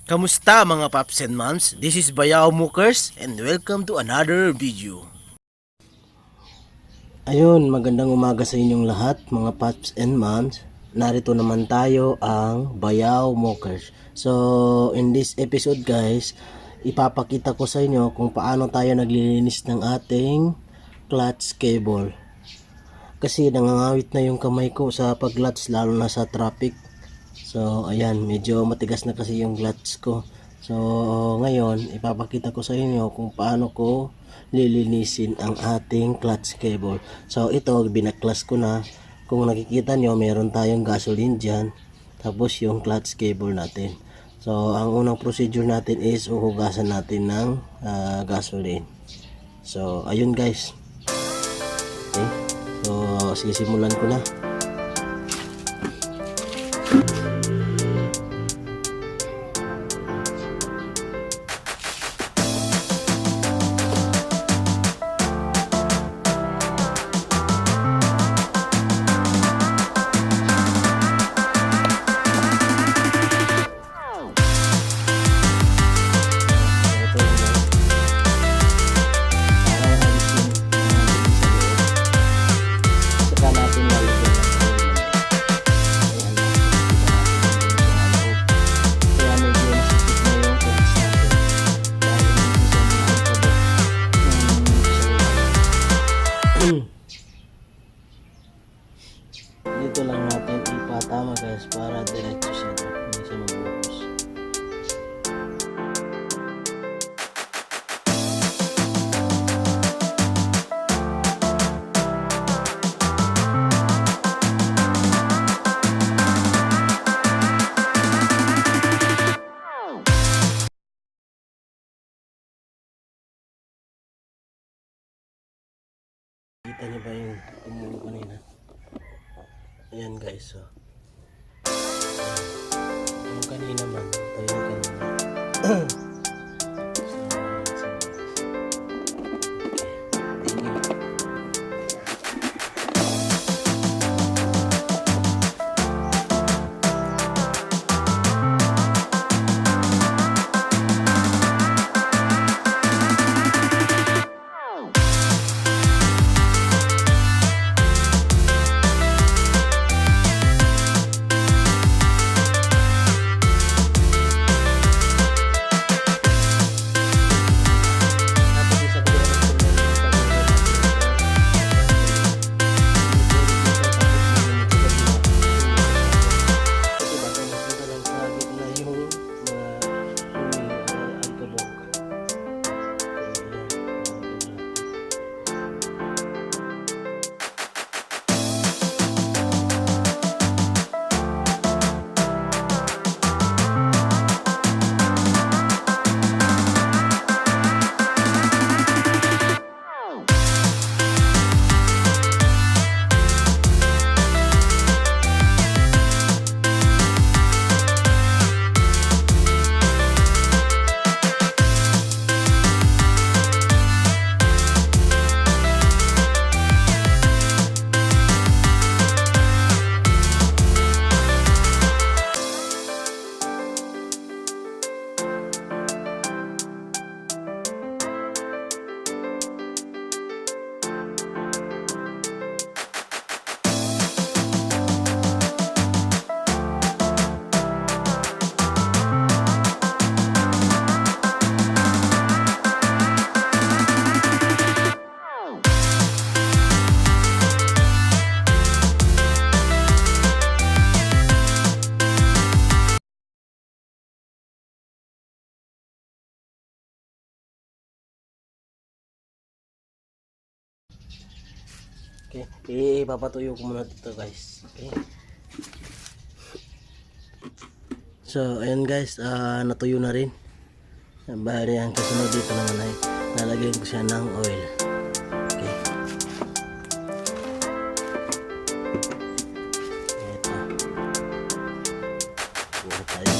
Kamusta mga paps and moms? This is Bayaw Mukers and welcome to another video. Ayun, magandang umaga sa inyong lahat mga paps and moms. Narito naman tayo ang Bayaw Mukers. So, in this episode guys, ipapakita ko sa inyo kung paano tayo naglilinis ng ating clutch cable. Kasi nangangawit na yung kamay ko sa pag-clutch lalo na sa traffic. So ayan, medyo matigas na kasi yung clutch ko. So ngayon ipapakita ko sa inyo kung paano ko lilinisin ang ating clutch cable. So ito binaklas ko na. Kung nakikita nyo meron tayong gasoline dyan, tapos yung clutch cable natin. So ang unang procedure natin is uhugasan natin ng gasoline. So ayun guys, okay. So sisimulan ko na. Dito lang natin ipatama guys para diretso siya, hindi siya mabuhos. Kita niyo ba yung tumulo kanina? Ayan guys, so yung kanina man, ito yung kanina. Okay, ipapatuyo ko muna dito guys. Okay. So, ayan guys, natuyo na rin. Bali, ang kasunod dito naman ay lalagyan ko siya ng oil. Okay. Ito. Buhat tayo.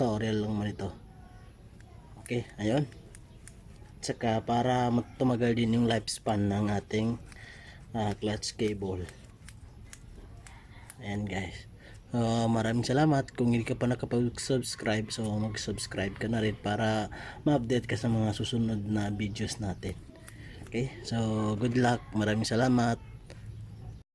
tutorial lang man ito. Okay, ayun. Tsaka para tumagal din yung lifespan ng ating clutch cable. Ayan guys. Maraming salamat. Kung hindi ka pa nakapag-subscribe, so mag-subscribe ka na rin para ma-update ka sa mga susunod na videos natin. Okay, so good luck. Maraming salamat.